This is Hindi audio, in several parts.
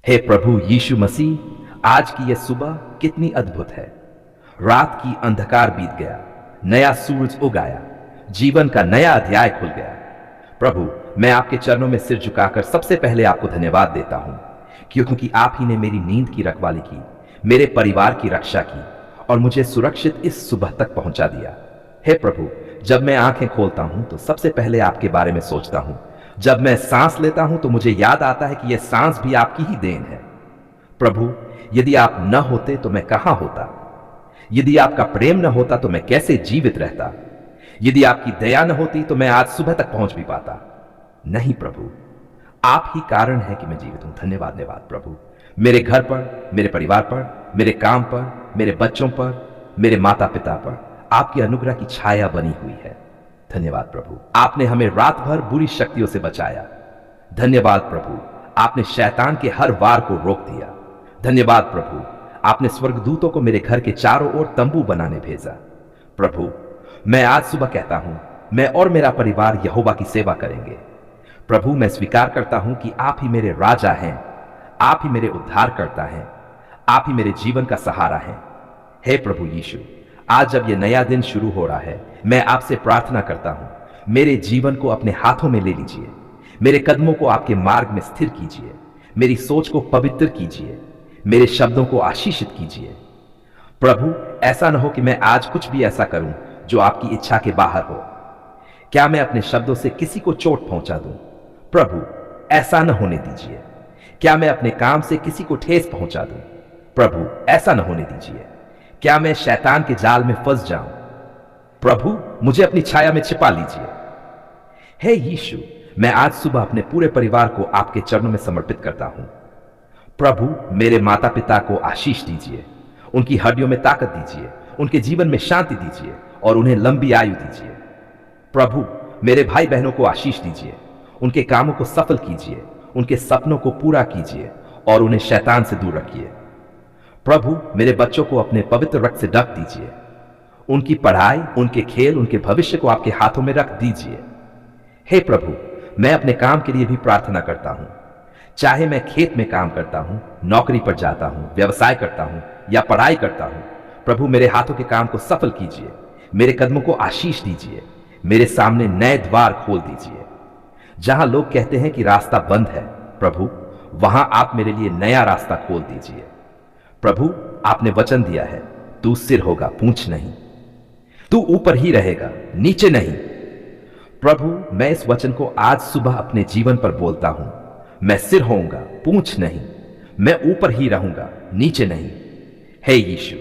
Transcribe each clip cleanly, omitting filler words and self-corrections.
हे प्रभु यीशु मसीह, आज की यह सुबह कितनी अद्भुत है। रात की अंधकार बीत गया, नया सूरज उग आया, जीवन का नया अध्याय खुल गया। प्रभु, मैं आपके चरणों में सिर झुकाकर सबसे पहले आपको धन्यवाद देता हूं, क्योंकि आप ही ने मेरी नींद की रखवाली की, मेरे परिवार की रक्षा की और मुझे सुरक्षित इस सुबह तक पहुंचा दिया। हे प्रभु, जब मैं आंखें खोलता हूं तो सबसे पहले आपके बारे में सोचता हूं। जब मैं सांस लेता हूं तो मुझे याद आता है कि यह सांस भी आपकी ही देन है। प्रभु, यदि आप न होते तो मैं कहां होता? यदि आपका प्रेम न होता तो मैं कैसे जीवित रहता? यदि आपकी दया न होती तो मैं आज सुबह तक पहुंच भी पाता नहीं। प्रभु, आप ही कारण है कि मैं जीवित हूं। धन्यवाद धन्यवाद प्रभु, मेरे घर पर, मेरे परिवार पर, मेरे काम पर, मेरे बच्चों पर, मेरे माता पिता पर आपकी अनुग्रह की छाया बनी हुई है। धन्यवाद प्रभु, आपने हमें रात भर बुरी शक्तियों से बचाया। धन्यवाद प्रभु, आपने शैतान के हर वार को रोक दिया। धन्यवाद प्रभु, आपने स्वर्गदूतों को मेरे घर के चारों ओर तंबू बनाने भेजा। प्रभु, मैं आज सुबह कहता हूं, मैं और मेरा परिवार यहोवा की सेवा करेंगे। प्रभु, मैं स्वीकार करता हूं कि आप ही मेरे राजा हैं, आप ही मेरे उद्धारकर्ता हैं, आप ही मेरे जीवन का सहारा हैं। हे प्रभु यीशु, आज जब यह नया दिन शुरू हो रहा है, मैं आपसे प्रार्थना करता हूं, मेरे जीवन को अपने हाथों में ले लीजिए, मेरे कदमों को आपके मार्ग में स्थिर कीजिए, मेरी सोच को पवित्र कीजिए, मेरे शब्दों को आशीषित कीजिए। प्रभु, ऐसा न हो कि मैं आज कुछ भी ऐसा करूं जो आपकी इच्छा के बाहर हो। क्या मैं अपने शब्दों से किसी को चोट पहुंचा दूं? प्रभु, ऐसा न होने दीजिए। क्या मैं अपने काम से किसी को ठेस पहुंचा दूं? प्रभु, ऐसा न होने दीजिए। क्या मैं शैतान के जाल में फंस जाऊं? प्रभु, मुझे अपनी छाया में छिपा लीजिए। हे यीशु, मैं आज सुबह अपने पूरे परिवार को आपके चरणों में समर्पित करता हूं। प्रभु, मेरे माता पिता को आशीष दीजिए, उनकी हड्डियों में ताकत दीजिए, उनके जीवन में शांति दीजिए और उन्हें लंबी आयु दीजिए। प्रभु, मेरे भाई बहनों को आशीष दीजिए, उनके कामों को सफल कीजिए, उनके सपनों को पूरा कीजिए और उन्हें शैतान से दूर रखिए। प्रभु, मेरे बच्चों को अपने पवित्र रक्त से ढक दीजिए, उनकी पढ़ाई, उनके खेल, उनके भविष्य को आपके हाथों में रख दीजिए। हे प्रभु, मैं अपने काम के लिए भी प्रार्थना करता हूं। चाहे मैं खेत में काम करता हूं, नौकरी पर जाता हूं, व्यवसाय करता हूं या पढ़ाई करता हूं, प्रभु मेरे हाथों के काम को सफल कीजिए, मेरे कदमों को आशीष दीजिए, मेरे सामने नए द्वार खोल दीजिए। जहां लोग कहते हैं कि रास्ता बंद है, प्रभु वहां आप मेरे लिए नया रास्ता खोल दीजिए। प्रभु, आपने वचन दिया है, तू सिर होगा, पूंछ नहीं। तू ऊपर ही रहेगा, नीचे नहीं। प्रभु, मैं इस वचन को आज सुबह अपने जीवन पर बोलता हूं। मैं सिर होऊंगा, पूंछ नहीं। मैं ऊपर ही रहूंगा, नीचे नहीं। हे यीशु,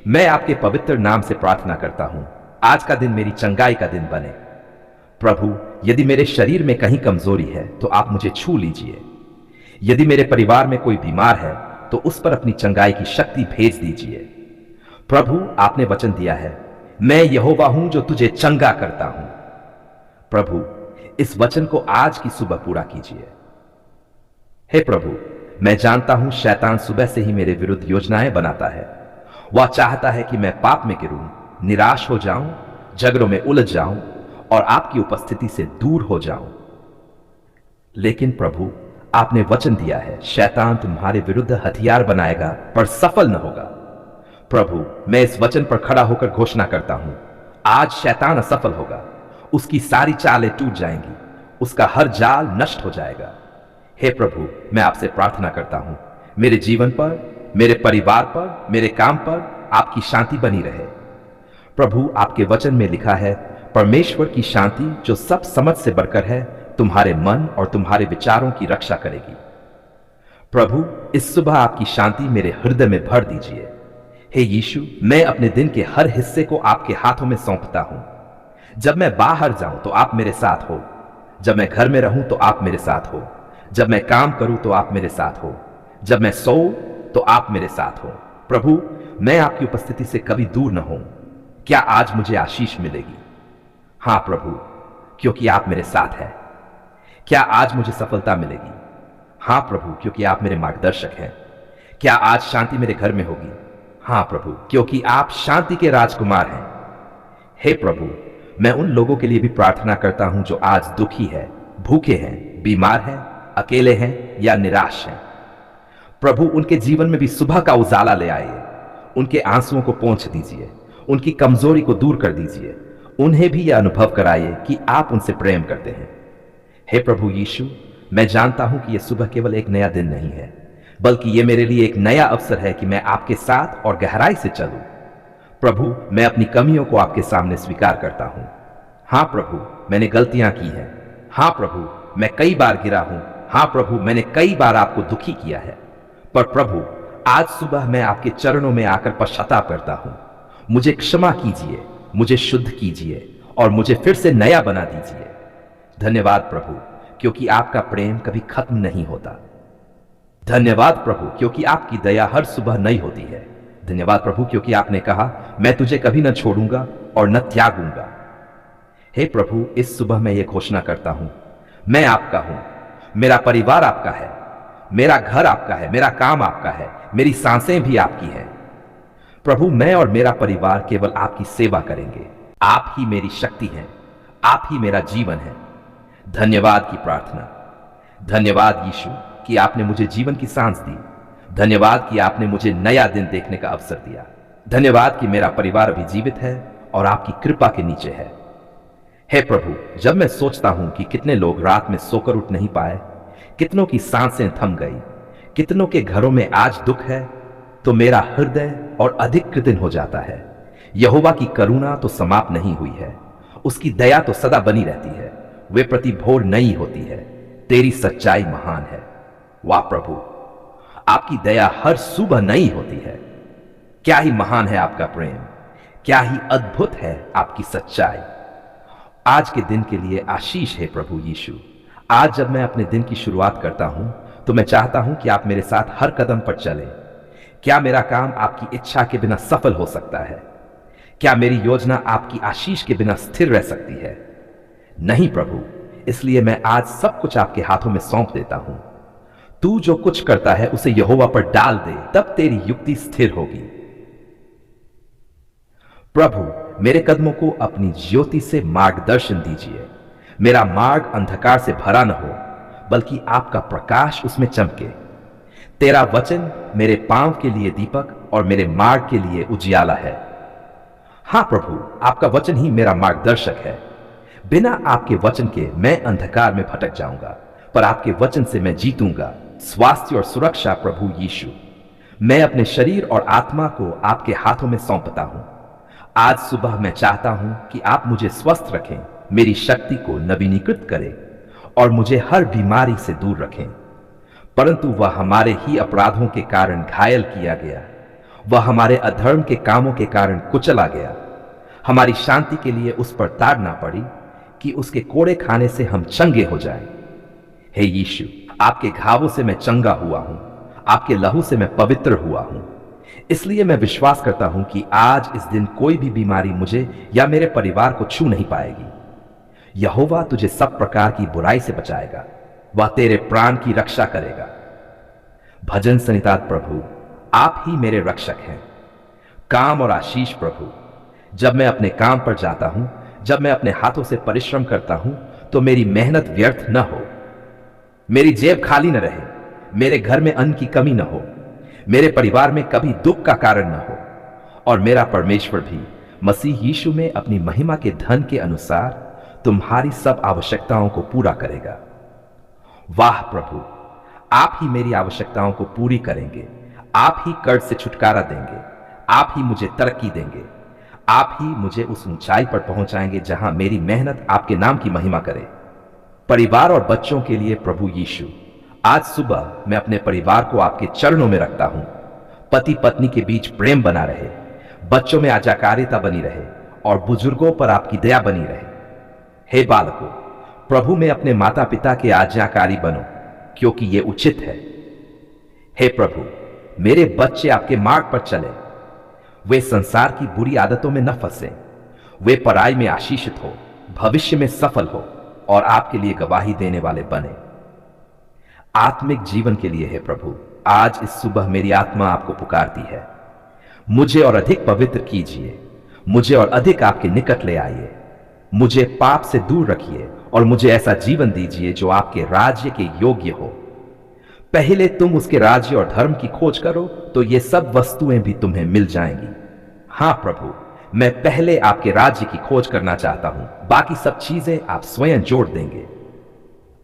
मैं आपके पवित्र नाम से प्रार्थना करता हूं, आज का दिन मेरी चंगाई का दिन बने। प्रभु, यदि मेरे शरीर में कहीं कमजोरी है तो आप मुझे छू लीजिए। यदि मेरे परिवार में कोई बीमार है तो उस पर अपनी चंगाई की शक्ति भेज दीजिए। प्रभु, आपने वचन दिया है, मैं यहोवा हूं जो तुझे चंगा करता हूं। प्रभु, इस वचन को आज की सुबह पूरा कीजिए। हे प्रभु, मैं जानता हूं शैतान सुबह से ही मेरे विरुद्ध योजनाएं बनाता है। वह चाहता है कि मैं पाप में गिरूं, निराश हो जाऊं, झगड़ों में उलझ जाऊं और आपकी उपस्थिति से दूर हो जाऊं। लेकिन प्रभु, आपने वचन दिया है, शैतान तुम्हारे विरुद्ध हथियार बनाएगा पर सफल न होगा। प्रभु, मैं इस वचन पर खड़ा होकर घोषणा करता हूं, आज शैतान असफल होगा, उसकी सारी चालें टूट जाएंगी, उसका हर जाल नष्ट हो जाएगा। हे प्रभु, मैं आपसे प्रार्थना करता हूं, मेरे जीवन पर, मेरे परिवार पर, मेरे काम पर आपकी शांति बनी रहे। प्रभु, आपके वचन में लिखा है, परमेश्वर की शांति जो सब समझ से बढ़कर है, तुम्हारे मन और तुम्हारे विचारों की रक्षा करेगी। प्रभु, इस सुबह आपकी शांति मेरे हृदय में भर दीजिए। हे यीशु, मैं अपने दिन के हर हिस्से को आपके हाथों में सौंपता हूं। जब मैं बाहर जाऊं तो आप मेरे साथ हो, जब मैं घर में रहूं तो आप मेरे साथ हो, जब मैं काम करूं तो आप मेरे साथ हो, जब मैं सोऊं तो आप मेरे साथ हो। प्रभु, मैं आपकी उपस्थिति से कभी दूर न हूं। क्या आज मुझे आशीष मिलेगी? हां प्रभु, क्योंकि आप मेरे साथ हैं। क्या आज मुझे सफलता मिलेगी? हां प्रभु, क्योंकि आप मेरे मार्गदर्शक हैं। क्या आज शांति मेरे घर में होगी? हां प्रभु, क्योंकि आप शांति के राजकुमार हैं। हे प्रभु, मैं उन लोगों के लिए भी प्रार्थना करता हूं जो आज दुखी है, भूखे हैं, बीमार हैं, अकेले हैं या निराश हैं। प्रभु उनके जीवन में भी सुबह का उजाला ले आइए, उनके आंसुओं को पोंछ दीजिए, उनकी कमजोरी को दूर कर दीजिए, उन्हें भी यह अनुभव कराइए कि आप उनसे प्रेम करते हैं। हे प्रभु यीशु, मैं जानता हूं कि यह सुबह केवल एक नया दिन नहीं है, बल्कि यह मेरे लिए एक नया अवसर है कि मैं आपके साथ और गहराई से चलूं। प्रभु, मैं अपनी कमियों को आपके सामने स्वीकार करता हूं। हाँ प्रभु, मैंने गलतियां की हैं। हाँ प्रभु, मैं कई बार गिरा हूं। हाँ प्रभु, मैंने कई बार आपको दुखी किया है। पर प्रभु, आज सुबह मैं आपके चरणों में आकर पश्चाताप करता हूं। मुझे क्षमा कीजिए, मुझे शुद्ध कीजिए और मुझे फिर से नया बना दीजिए। धन्यवाद प्रभु, क्योंकि आपका प्रेम कभी खत्म नहीं होता। धन्यवाद प्रभु, क्योंकि आपकी दया हर सुबह नई होती है। धन्यवाद प्रभु, क्योंकि आपने कहा, मैं तुझे कभी न छोड़ूंगा और न त्यागूंगा। हे प्रभु, इस सुबह मैं ये घोषणा करता हूं, मैं आपका हूं, मेरा परिवार आपका है, मेरा घर आपका है, मेरा काम आपका है, मेरी सांसें भी आपकी हैं। प्रभु, मैं और मेरा परिवार केवल आपकी सेवा करेंगे। आप ही मेरी शक्ति हैं, आप ही मेरा जीवन है। धन्यवाद की प्रार्थना। धन्यवाद यीशु कि आपने मुझे जीवन की सांस दी। धन्यवाद कि आपने मुझे नया दिन देखने का अवसर दिया। धन्यवाद कि मेरा परिवार अभी जीवित है और आपकी कृपा के नीचे है। हे प्रभु, जब मैं सोचता हूं कि कितने लोग रात में सोकर उठ नहीं पाए, कितनों की सांसें थम गई, कितनों के घरों में आज दुख है, तो मेरा हृदय और अधिक कृतज्ञ हो जाता है। यहोवा की करुणा तो समाप्त नहीं हुई है, उसकी दया तो सदा बनी रहती है, वे प्रति भोर नई होती है। तेरी सच्चाई महान है। वाह प्रभु, आपकी दया हर सुबह नई होती है। क्या ही महान है आपका प्रेम, क्या ही अद्भुत है आपकी सच्चाई। आज के दिन के लिए आशीष है प्रभु यीशु। आज जब मैं अपने दिन की शुरुआत करता हूं, तो मैं चाहता हूं कि आप मेरे साथ हर कदम पर चलें। क्या मेरा काम आपकी इच्छा के बिना सफल हो सकता है? क्या मेरी योजना आपकी आशीष के बिना स्थिर रह सकती है? नहीं प्रभु, इसलिए मैं आज सब कुछ आपके हाथों में सौंप देता हूं। तू जो कुछ करता है उसे यहोवा पर डाल दे, तब तेरी युक्ति स्थिर होगी। प्रभु, मेरे कदमों को अपनी ज्योति से मार्गदर्शन दीजिए। मेरा मार्ग अंधकार से भरा न हो, बल्कि आपका प्रकाश उसमें चमके। तेरा वचन मेरे पांव के लिए दीपक और मेरे मार्ग के लिए उजियाला है। हां प्रभु, आपका वचन ही मेरा मार्गदर्शक है। बिना आपके वचन के मैं अंधकार में भटक जाऊंगा, पर आपके वचन से मैं जीतूंगा। स्वास्थ्य और सुरक्षा प्रभु यीशु, मैं अपने शरीर और आत्मा को आपके हाथों में सौंपता हूं। आज सुबह मैं चाहता हूं कि आप मुझे स्वस्थ रखें, मेरी शक्ति को नवीनीकृत करें और मुझे हर बीमारी से दूर रखें। परंतु वह हमारे ही अपराधों के कारण घायल किया गया, वह हमारे अधर्म के कामों के कारण कुचला गया। हमारी शांति के लिए उस पर ताड़ना पड़ी कि उसके कोड़े खाने से हम चंगे हो जाएं। हे यीशु, आपके घावों से मैं चंगा हुआ हूं, आपके लहू से मैं पवित्र हुआ हूं। इसलिए मैं विश्वास करता हूं कि आज इस दिन कोई भी बीमारी मुझे या मेरे परिवार को छू नहीं पाएगी। यहोवा तुझे सब प्रकार की बुराई से बचाएगा, वह तेरे प्राण की रक्षा करेगा। भजन संहिता प्रभु, आप ही मेरे रक्षक हैं। काम और आशीष प्रभु, जब मैं अपने काम पर जाता हूं, जब मैं अपने हाथों से परिश्रम करता हूं, तो मेरी मेहनत व्यर्थ न हो, मेरी जेब खाली न रहे, मेरे घर में अन्न की कमी न हो, मेरे परिवार में कभी दुख का कारण न हो, और मेरा परमेश्वर भी मसीह यीशु में अपनी महिमा के धन के अनुसार तुम्हारी सब आवश्यकताओं को पूरा करेगा। वाह प्रभु, आप ही मेरी आवश्यकताओं को पूरी करेंगे। आप ही कर्ज से छुटकारा देंगे, आप ही मुझे तरक्की देंगे, आप ही मुझे उस ऊंचाई पर पहुंचाएंगे जहां मेरी मेहनत आपके नाम की महिमा करे। परिवार और बच्चों के लिए प्रभु यीशु, आज सुबह मैं अपने परिवार को आपके चरणों में रखता हूं। पति पत्नी के बीच प्रेम बना रहे, बच्चों में आज्ञाकारिता बनी रहे और बुजुर्गों पर आपकी दया बनी रहे। हे बालकों, प्रभु में अपने माता पिता के आज्ञाकारी बनो, क्योंकि ये उचित है। हे प्रभु, मेरे बच्चे आपके मार्ग पर चले, वे संसार की बुरी आदतों में न फंसे, वे पढ़ाई में आशीषित हो, भविष्य में सफल हो और आपके लिए गवाही देने वाले बने। आत्मिक जीवन के लिए है प्रभु, आज इस सुबह मेरी आत्मा आपको पुकारती है। मुझे और अधिक पवित्र कीजिए, मुझे और अधिक आपके निकट ले आइए, मुझे पाप से दूर रखिए और मुझे ऐसा जीवन दीजिए जो आपके राज्य के योग्य हो। पहले तुम उसके राज्य और धर्म की खोज करो तो ये सब वस्तुएं भी तुम्हें मिल जाएंगी। हां प्रभु, मैं पहले आपके राज्य की खोज करना चाहता हूं, बाकी सब चीजें आप स्वयं जोड़ देंगे।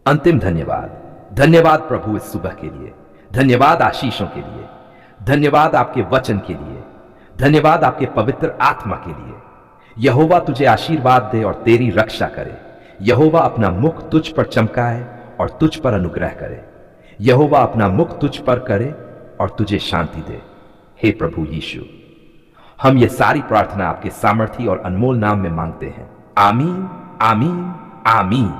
अंतिम धन्यवाद। धन्यवाद प्रभु इस सुबह के लिए, धन्यवाद आशीषों के लिए, धन्यवाद आपके वचन के लिए, धन्यवाद आपके पवित्र आत्मा के लिए। यहोवा तुझे आशीर्वाद दे और तेरी रक्षा करे। यहोवा अपना मुख तुझ पर चमकाए और तुझ पर अनुग्रह करे। यहोवा अपना मुख तुझ पर करे और तुझे शांति दे। हे प्रभु यीशु, हम ये सारी प्रार्थना आपके सामर्थी और अनमोल नाम में मांगते हैं। आमीन, आमीन, आमीन।